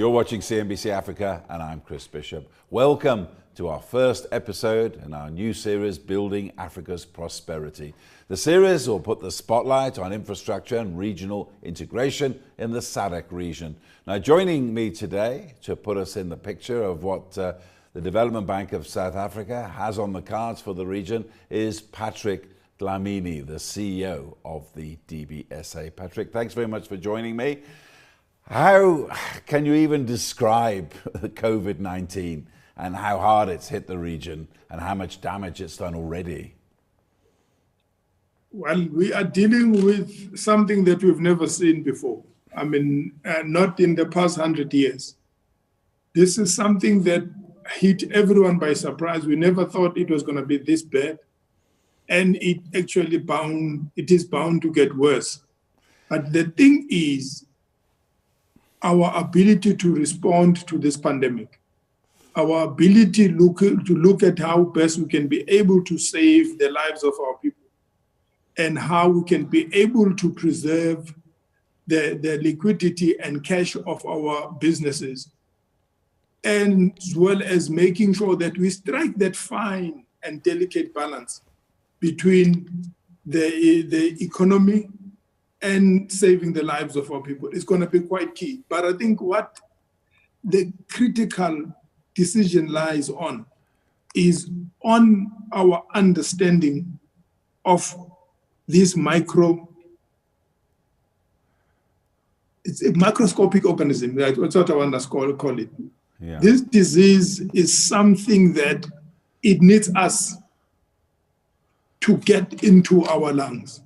You're watching CNBC Africa, and I'm Chris Bishop. Welcome to our first episode in our new series, Building Africa's Prosperity. The series will put the spotlight on infrastructure and regional integration in the SADC region. Now, joining me today to put us in the picture of what the Development Bank of South Africa has on the cards for the region is Patrick Dlamini, the CEO of the DBSA. Patrick, thanks very much for joining me. How can you even describe COVID-19 and how hard it's hit the region and how much damage it's done already? Well, we are dealing with something that we've never seen before. I mean, not in the past 100 years. This is something that hit everyone by surprise. We never thought it was going to be this bad. And it is bound to get worse. But the thing is, our ability to respond to this pandemic, our ability to look at how best we can be able to save the lives of our people and how we can be able to preserve the liquidity and cash of our businesses, and as well as making sure that we strike that fine and delicate balance between the economy and saving the lives of our people is going to be quite key. But I think what the critical decision lies on is on our understanding of this it's a microscopic organism, right? That's what I want to call it. Yeah. This disease is something that it needs us to get into our lungs.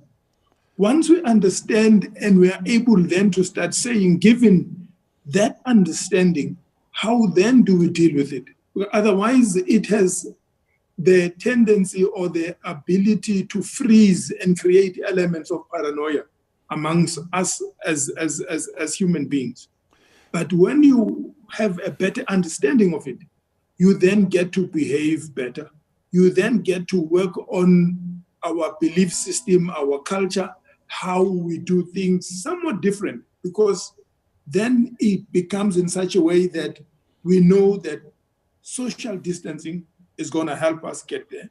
Once we understand and we are able then to start saying, given that understanding, how then do we deal with it? Otherwise, it has the tendency or the ability to freeze and create elements of paranoia amongst us as human beings. But when you have a better understanding of it, you then get to behave better. You then get to work on our belief system, our culture, how we do things somewhat different, because then it becomes in such a way that we know that social distancing is going to help us get there.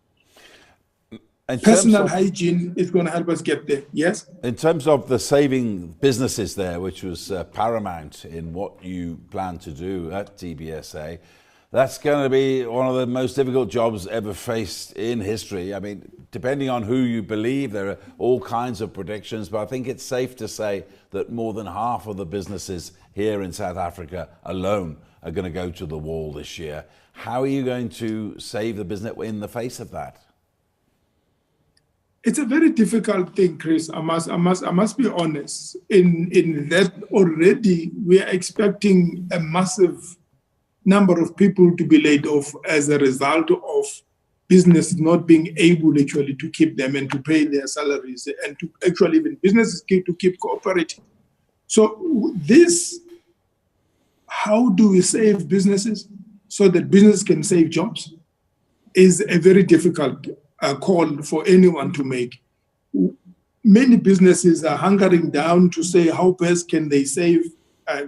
Personal hygiene is going to help us get there, yes? In terms of the saving businesses there, which was paramount in what you plan to do at DBSA, that's going to be one of the most difficult jobs ever faced in history. I mean, depending on who you believe, there are all kinds of predictions, but I think it's safe to say that more than half of the businesses here in South Africa alone are going to go to the wall this year. How are you going to save the business in the face of that? It's a very difficult thing, Chris. I must be honest. In that already we are expecting a massive number of people to be laid off as a result of business not being able actually to keep them and to pay their salaries, and to actually even businesses to keep cooperating. So this, how do we save businesses so that business can save jobs, is a very difficult call for anyone to make. Many businesses are hunkering down to say how best can they save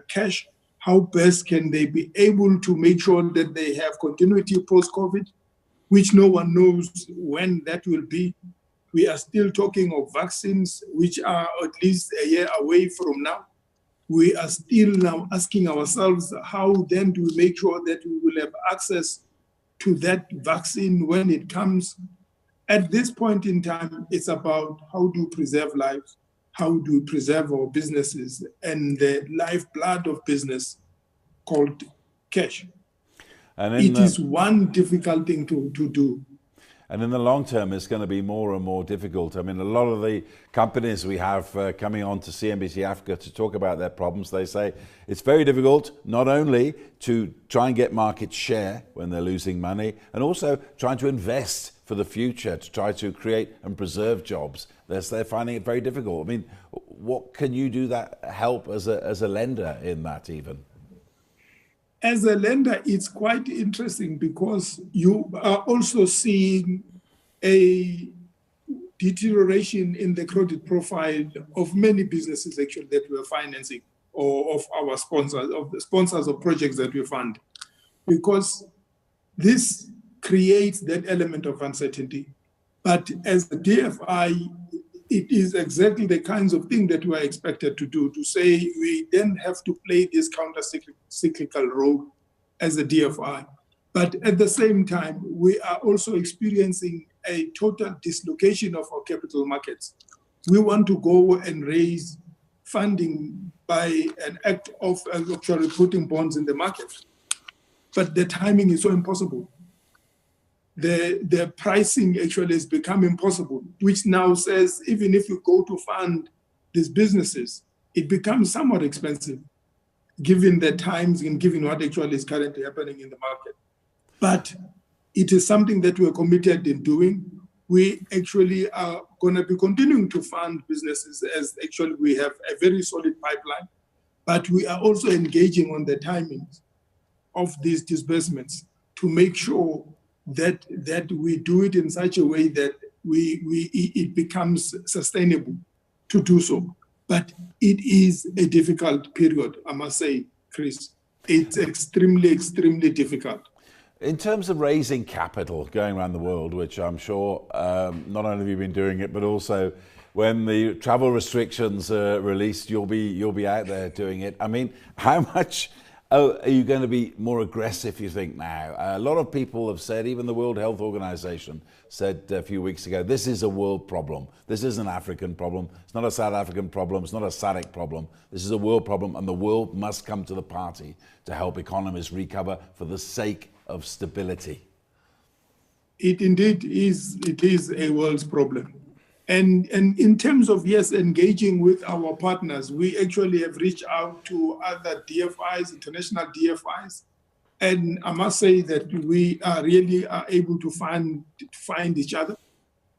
cash, how best can they be able to make sure that they have continuity post-COVID, which no one knows when that will be. We are still talking of vaccines, which are at least a year away from now. We are still now asking ourselves, how then do we make sure that we will have access to that vaccine when it comes? At this point in time, it's about how do we preserve lives, how do we preserve our businesses and the lifeblood of business called cash. And it is one difficult thing to do. And in the long term, it's going to be more and more difficult. I mean, a lot of the companies we have coming on to CNBC Africa to talk about their problems, they say it's very difficult not only to try and get market share when they're losing money, and also trying to invest for the future to try to create and preserve jobs. They're finding it very difficult. I mean, what can you do that help as a lender in that even? As a lender, it's quite interesting because you are also seeing a deterioration in the credit profile of many businesses actually that we're financing or of our sponsors, of the sponsors of projects that we fund, because this creates that element of uncertainty. But as a DFI, it is exactly the kinds of thing that we are expected to do, to say we then have to play this counter-cyclical role as a DFI. But at the same time, we are also experiencing a total dislocation of our capital markets. We want to go and raise funding by an act of actually putting bonds in the market. But the timing is so impossible. The pricing actually has become impossible, which now says even if you go to fund these businesses, it becomes somewhat expensive, given the times and given what actually is currently happening in the market. But it is something that we're committed in doing. We actually are going to be continuing to fund businesses, as actually we have a very solid pipeline, but we are also engaging on the timings of these disbursements to make sure that we do it in such a way that it becomes sustainable to do so. But it is a difficult period, I must say, Chris. It's extremely, extremely difficult. In terms of raising capital going around the world, which I'm sure not only have you been doing it, but also when the travel restrictions are released, you'll be out there doing it. I mean, how much are you going to be more aggressive, you think, now? A lot of people have said, even the World Health Organization said a few weeks ago, this is a world problem. This is an African problem. It's not a South African problem. It's not a SADC problem. This is a world problem, and the world must come to the party to help economies recover for the sake of stability. It indeed is. It is a world's problem. And in terms of, yes, engaging with our partners, we actually have reached out to other DFIs, international DFIs. And I must say that we are really able to find each other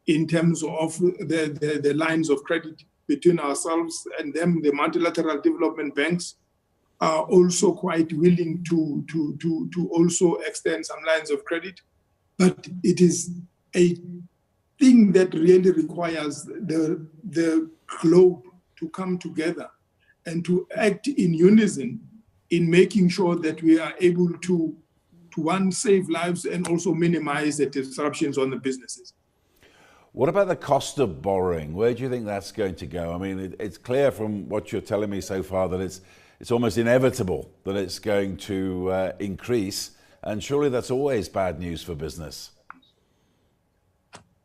in terms of the lines of credit between ourselves and them. The multilateral development banks are also quite willing to also extend some lines of credit. But it is a thing that really requires the globe to come together and to act in unison in making sure that we are able to one, save lives and also minimize the disruptions on the businesses. What about the cost of borrowing? Where do you think that's going to go? I mean, it's clear from what you're telling me so far that it's almost inevitable that it's going to increase, and surely that's always bad news for business.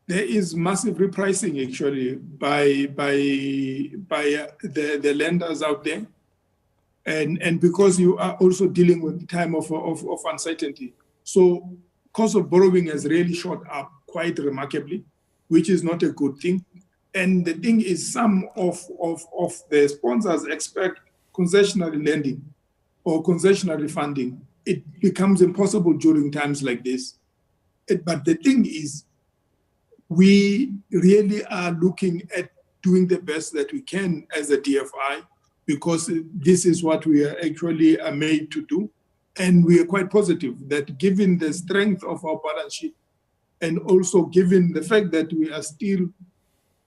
There is massive repricing actually by the lenders out there, and because you are also dealing with the time of uncertainty, so cost of borrowing has really shot up quite remarkably, which is not a good thing. And the thing is, some of the sponsors expect concessionary lending or concessionary funding. It becomes impossible during times like this. But the thing is, we really are looking at doing the best that we can as a DFI, because this is what we are actually made to do. And we are quite positive that given the strength of our balance sheet, and also given the fact that we are still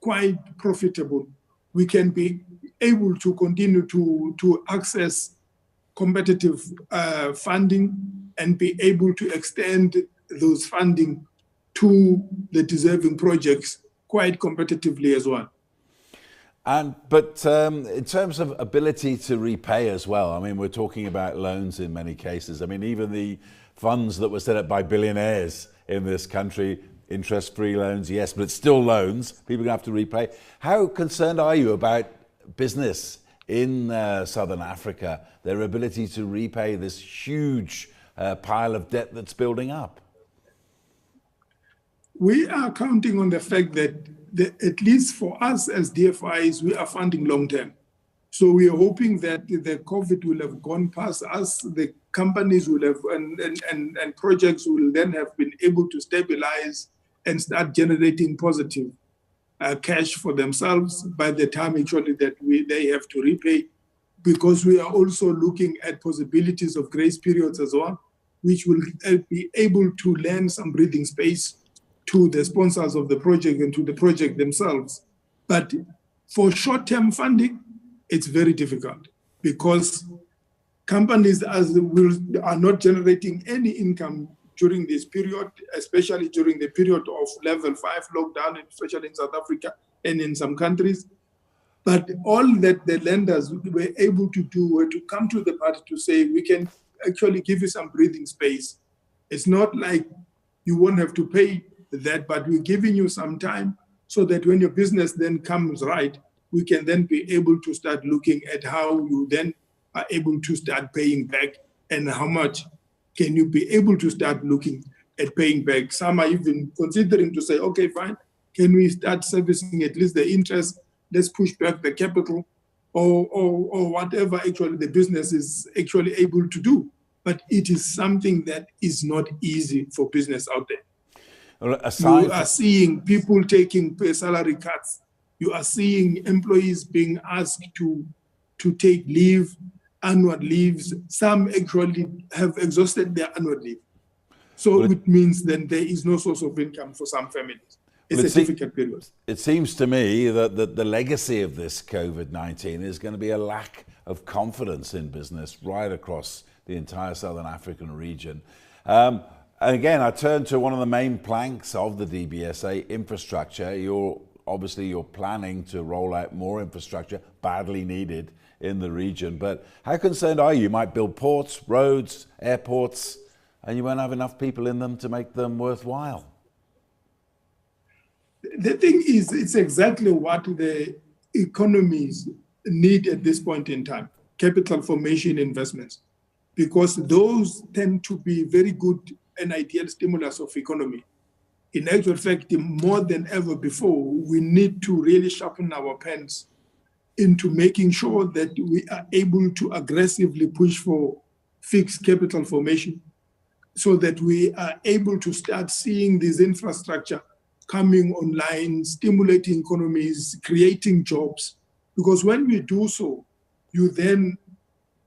quite profitable, we can be able to continue to access competitive funding and be able to extend those funding to the deserving projects quite competitively as well. But in terms of ability to repay as well, I mean, we're talking about loans in many cases. I mean, even the funds that were set up by billionaires in this country, interest-free loans, yes, but it's still loans. People are going to have to repay. How concerned are you about business in Southern Africa, their ability to repay this huge pile of debt that's building up? We are counting on the fact that at least for us as DFIs, we are funding long-term. So we are hoping that the COVID will have gone past us, the companies will have, and projects will then have been able to stabilize and start generating positive cash for themselves by the time actually that they have to repay, because we are also looking at possibilities of grace periods as well, which will be able to lend some breathing space to the sponsors of the project and to the project themselves. But for short-term funding, it's very difficult because companies are not generating any income during this period, especially during the period of level 5 lockdown, especially in South Africa and in some countries. But all that the lenders were able to do were to come to the party to say, we can actually give you some breathing space. It's not like you won't have to pay that, but we're giving you some time so that when your business then comes right, we can then be able to start looking at how you then are able to start paying back and how much can you be able to start looking at paying back. Some are even considering to say, okay, fine, can we start servicing at least the interest? Let's push back the capital or whatever actually the business is actually able to do. But it is something that is not easy for business out there. Well, you are seeing people taking salary cuts. You are seeing employees being asked to take leave, annual leaves. Some actually have exhausted their annual leave. So it means then there is no source of income for some families. It's a difficult period. It seems to me that the legacy of this COVID-19 is going to be a lack of confidence in business right across the entire Southern African region. And again, I turn to one of the main planks of the DBSA, infrastructure. You're planning to roll out more infrastructure, badly needed in the region. But how concerned are you? You might build ports, roads, airports, and you won't have enough people in them to make them worthwhile. The thing is, it's exactly what the economies need at this point in time, capital formation investments, because those tend to be very good and ideal stimulus of economy. In actual fact, more than ever before, we need to really sharpen our pens into making sure that we are able to aggressively push for fixed capital formation so that we are able to start seeing this infrastructure coming online, stimulating economies, creating jobs. Because when we do so, you then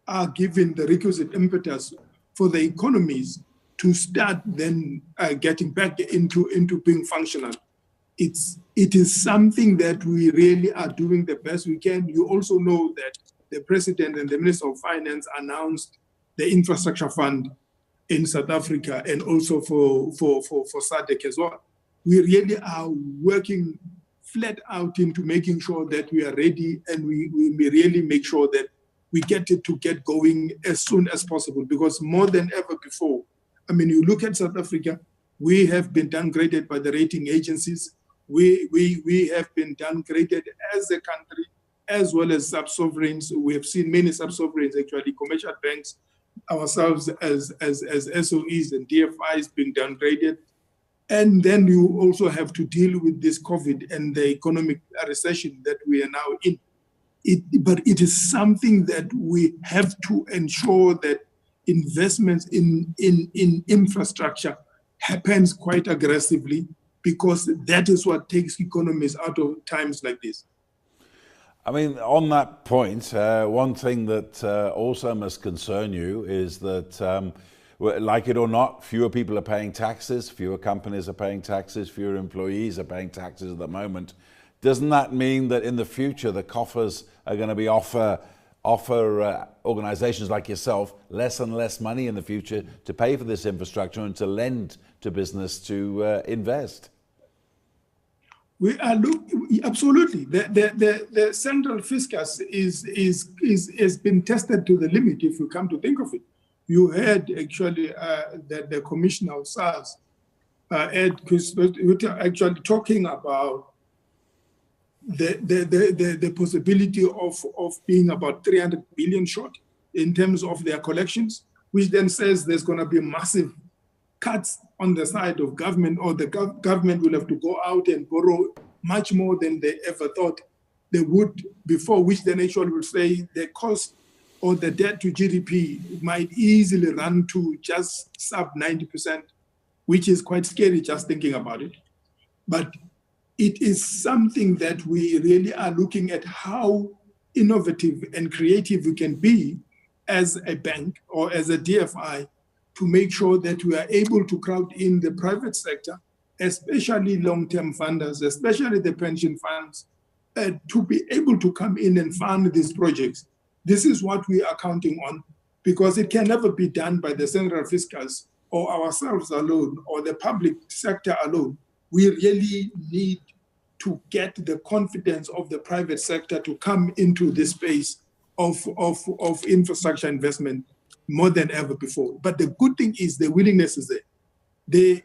are given the requisite impetus for the economies to start then getting back into being functional. It is something that we really are doing the best we can. You also know that the President and the Minister of Finance announced the infrastructure fund in South Africa and also for SADC as well. We really are working flat out into making sure that we are ready, and we really make sure that we get going as soon as possible, because more than ever before, I mean, you look at South Africa, we have been downgraded by the rating agencies. We have been downgraded as a country, as well as sub-sovereigns. We have seen many sub-sovereigns, actually, commercial banks, ourselves as SOEs and DFIs being downgraded. And then you also have to deal with this COVID and the economic recession that we are now in. But it is something that we have to ensure that investments in infrastructure happens quite aggressively, because that is what takes economies out of times like this. I mean, on that point, one thing that also must concern you is that, like it or not, fewer people are paying taxes, fewer companies are paying taxes, fewer employees are paying taxes at the moment. Doesn't that mean that in the future the coffers are going to be offer organizations like yourself less and less money in the future to pay for this infrastructure and to lend to business to invest? We are absolutely. The central fiscus has been tested to the limit, if you come to think of it. You heard actually that the Commissioner of SARS, Ed actually talking about the possibility of being about 300 billion short in terms of their collections, which then says there's going to be massive cuts on the side of government, or the government will have to go out and borrow much more than they ever thought they would before, which then actually will say the cost or the debt to GDP might easily run to just sub 90%, which is quite scary just thinking about it. But it is something that we really are looking at how innovative and creative we can be as a bank or as a DFI to make sure that we are able to crowd in the private sector, especially long-term funders, especially the pension funds, to be able to come in and fund these projects This is what we are counting on, because it can never be done by the central fiscals or ourselves alone or the public sector alone. We really need to get the confidence of the private sector to come into this space of infrastructure investment more than ever before. But the good thing is the willingness is there. The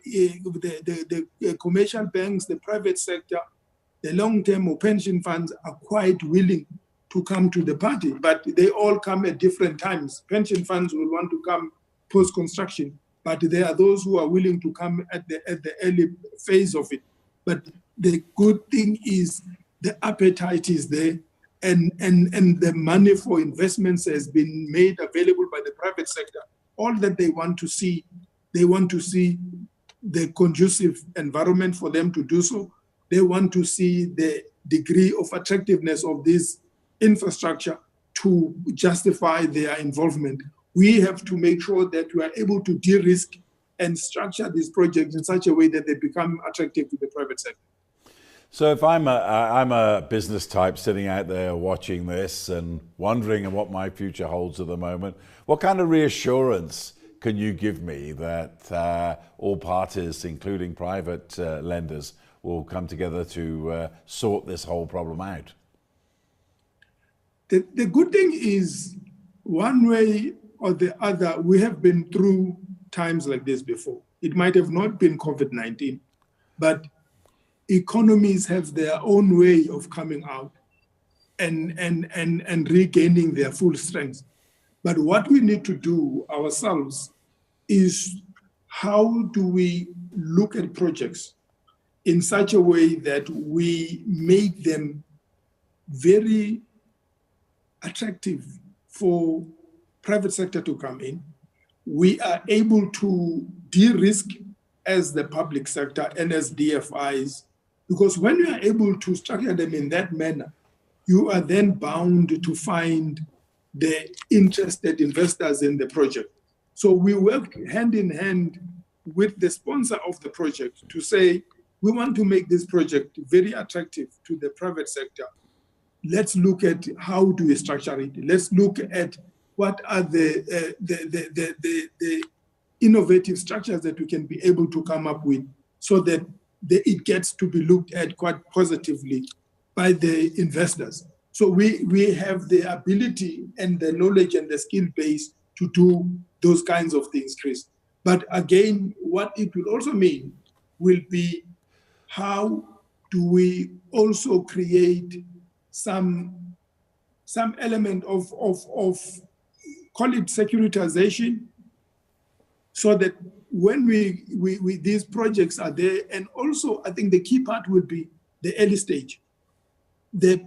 commercial banks, the private sector, the long-term or pension funds are quite willing to come to the party, but they all come at different times. Pension funds will want to come post-construction, but there are those who are willing to come at the early phase of it. But the good thing is the appetite is there, and the money for investments has been made available by the private sector. All that they want to see the conducive environment for them to do so. They want to see the degree of attractiveness of this infrastructure to justify their involvement. We have to make sure that we are able to de-risk and structure these projects in such a way that they become attractive to the private sector. So if I'm a business type sitting out there watching this and wondering what my future holds at the moment, what kind of reassurance can you give me that all parties, including private lenders, will come together to sort this whole problem out? The good thing is, one way or the other, we have been through times like this before. It might have not been COVID-19, but economies have their own way of coming out and regaining their full strength. But what we need to do ourselves is, how do we look at projects in such a way that we make them very attractive for private sector to come in? We are able to de-risk as the public sector and as DFIs, because when you are able to structure them in that manner, you are then bound to find the interested investors in the project. So we work hand in hand with the sponsor of the project to say, we want to make this project very attractive to the private sector. Let's look at how do we structure it. Let's look at what are the innovative structures that we can be able to come up with, so that it gets to be looked at quite positively by the investors. So we have the ability and the knowledge and the skill base to do those kinds of things, Chris. But again, what it will also mean will be, how do we also create some element of call it securitization, so that when we these projects are there. And also, I think the key part would be the early stage, the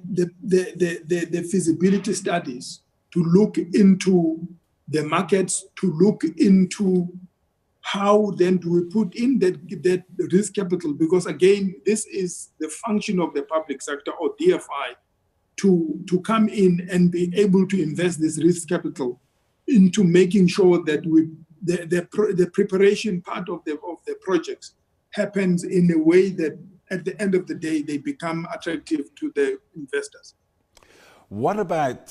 feasibility studies, to look into the markets, to look into how then do we put in that risk capital, because again, this is the function of the public sector or DFI to come in and be able to invest this risk capital into making sure that the preparation part of the projects happens in a way that at the end of the day they become attractive to the investors. What about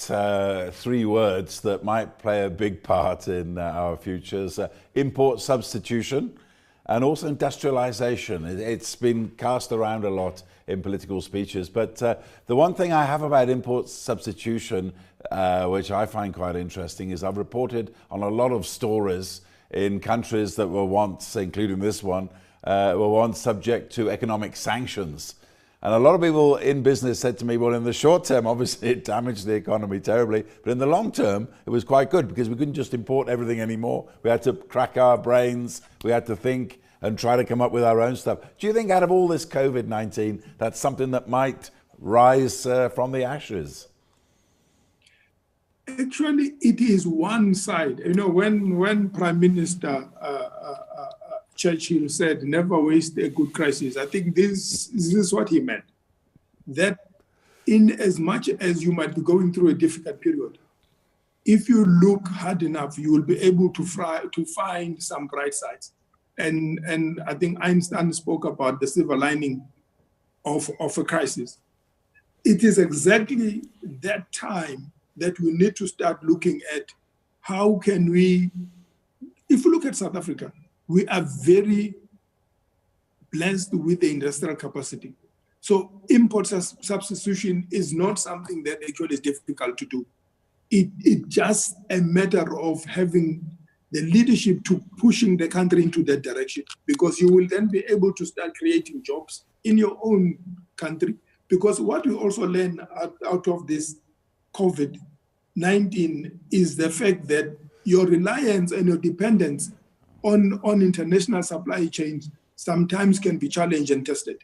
three words that might play a big part in our futures? Import substitution and also industrialization. It's been cast around a lot in political speeches, but the one thing I have about import substitution, which I find quite interesting, is I've reported on a lot of stories in countries that were once, including this one, were once subject to economic sanctions. And a lot of people in business said to me, well, in the short term, obviously it damaged the economy terribly, but in the long term, it was quite good, because we couldn't just import everything anymore. We had to crack our brains, we had to think and try to come up with our own stuff. Do you think out of all this COVID-19, that's something that might rise from the ashes? Actually, it is one side. You know, when Prime Minister Churchill said, never waste a good crisis, I think this is what he meant. That in as much as you might be going through a difficult period, if you look hard enough, you will be able to find some bright sides. And I think Einstein spoke about the silver lining of a crisis. It is exactly that time that we need to start looking at how can we, if we look at South Africa, we are very blessed with the industrial capacity. So import substitution is not something that actually is difficult to do. It's just a matter of having the leadership to pushing the country into that direction, because you will then be able to start creating jobs in your own country. Because what we also learn out of this COVID-19 is the fact that your reliance and your dependence on international supply chains sometimes can be challenged and tested.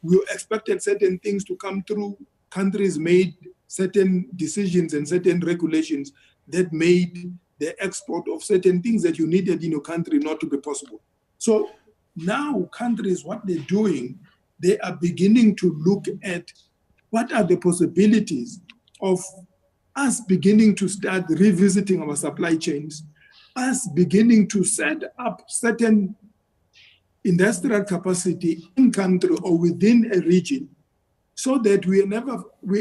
We expected certain things to come through. Countries made certain decisions and certain regulations that made the export of certain things that you needed in your country not to be possible. So now countries, what they're doing, they are beginning to look at what are the possibilities of us beginning to start revisiting our supply chains, us beginning to set up certain industrial capacity in country or within a region, so that we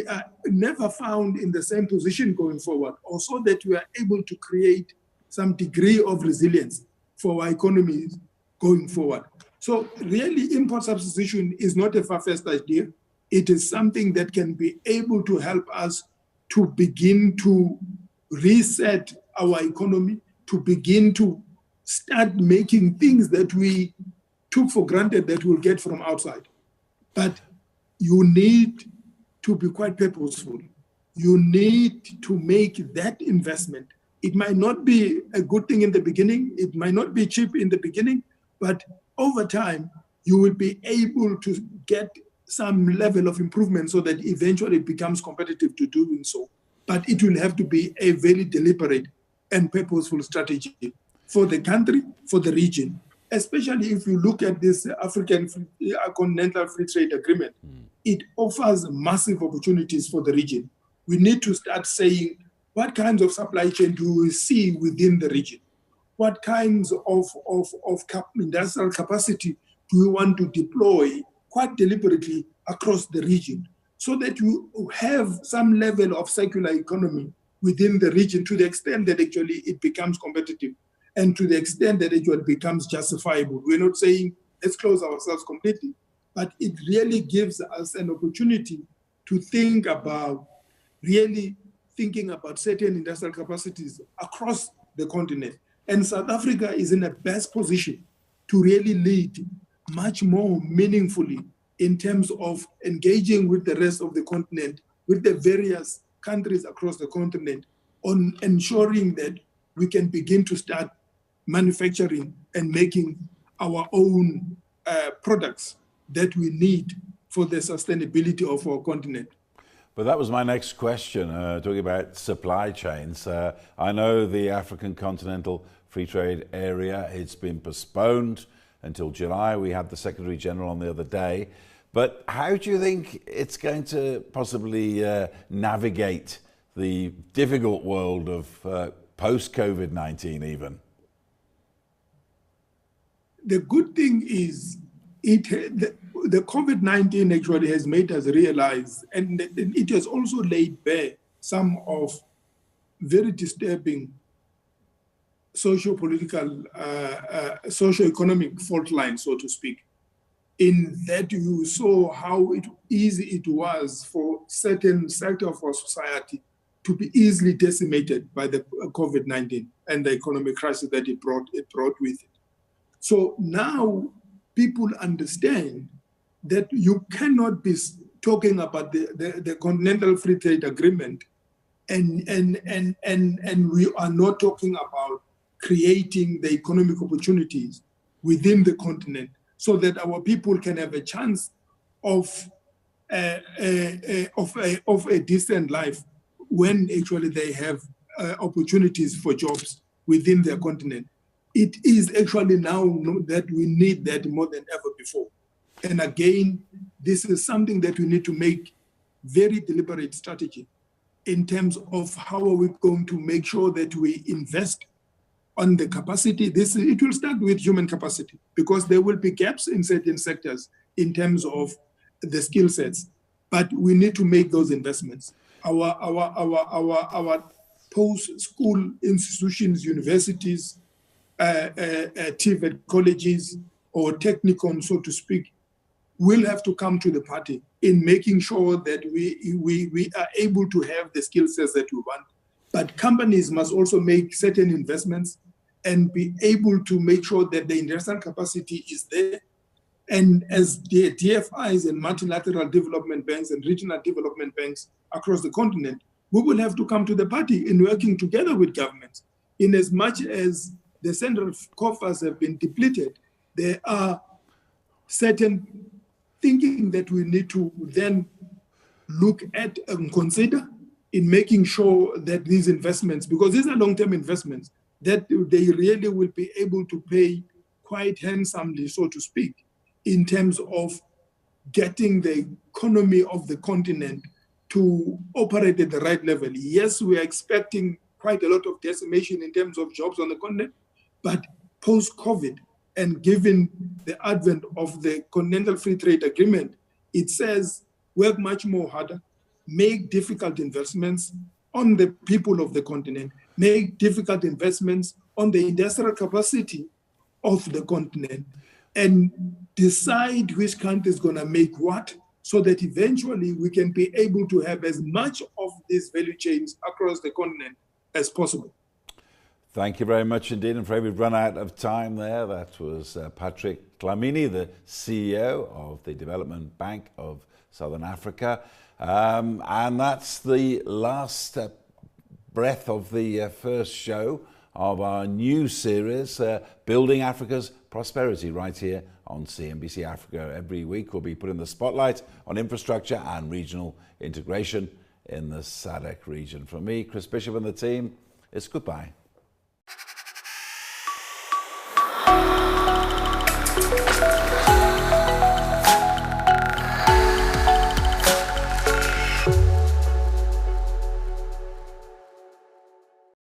are never found in the same position going forward, or so that we are able to create some degree of resilience for our economies going forward. So really, import substitution is not a far-fetched idea. It is something that can be able to help us to begin to reset our economy, to begin to start making things that we took for granted that we'll get from outside. But you need to be quite purposeful. You need to make that investment. It might not be a good thing in the beginning. It might not be cheap in the beginning, but over time, you will be able to get some level of improvement so that eventually it becomes competitive to doing so. But it will have to be a very deliberate and purposeful strategy for the country, for the region, especially if you look at this African Continental Free Trade Agreement. It offers massive opportunities for the region. We need to start saying, what kinds of supply chain do we see within the region? What kinds of industrial capacity do we want to deploy quite deliberately across the region, so that you have some level of circular economy within the region, to the extent that actually it becomes competitive and to the extent that it becomes justifiable. We're not saying let's close ourselves completely, but it really gives us an opportunity to think about really thinking about certain industrial capacities across the continent. And South Africa is in the best position to really lead much more meaningfully in terms of engaging with the rest of the continent, with the various countries across the continent, on ensuring that we can begin to start manufacturing and making our own products that we need for the sustainability of our continent. But that was my next question, talking about supply chains. I know the African Continental Free Trade Area, it's been postponed until July. We had the Secretary General on the other day. But how do you think it's going to possibly navigate the difficult world of post-COVID-19 even? The good thing is the COVID-19 actually has made us realize, and it has also laid bare some of very disturbing socio-political, socio-economic fault lines, so to speak, in that you saw how easy it was for certain sector of our society to be easily decimated by the COVID-19 and the economic crisis that it brought with it. So now people understand that you cannot be talking about the Continental Free Trade Agreement and we are not talking about creating the economic opportunities within the continent so that our people can have a chance of a decent life when actually they have opportunities for jobs within their continent. It is actually now that we need that more than ever before. And again, this is something that we need to make very deliberate strategy in terms of how are we going to make sure that we invest on the capacity. It will start with human capacity, because there will be gaps in certain sectors in terms of the skill sets, but we need to make those investments. our post-school institutions, universities, TVET colleges, or technicon, so to speak, will have to come to the party in making sure that we are able to have the skill sets that we want. But companies must also make certain investments and be able to make sure that the industrial capacity is there. And as the DFIs and multilateral development banks and regional development banks across the continent, we will have to come to the party in working together with governments. In as much as the central coffers have been depleted, there are certain thinking that we need to then look at and consider in making sure that these investments, because these are long-term investments, that they really will be able to pay quite handsomely, so to speak, in terms of getting the economy of the continent to operate at the right level. Yes, we are expecting quite a lot of decimation in terms of jobs on the continent, but post-COVID, and given the advent of the Continental Free Trade Agreement, it says work much more harder, make difficult investments on the people of the continent, make difficult investments on the industrial capacity of the continent, and decide which country is going to make what, so that eventually we can be able to have as much of these value chains across the continent as possible. Thank you very much indeed. I'm afraid we've run out of time there. That was Patrick Dlamini, the CEO of the Development Bank of Southern Africa. And that's the last breath of the first show of our new series, Building Africa's Prosperity, right here on CNBC Africa. Every week we'll be putting the spotlight on infrastructure and regional integration in the SADC region. From me, Chris Bishop, and the team, it's goodbye.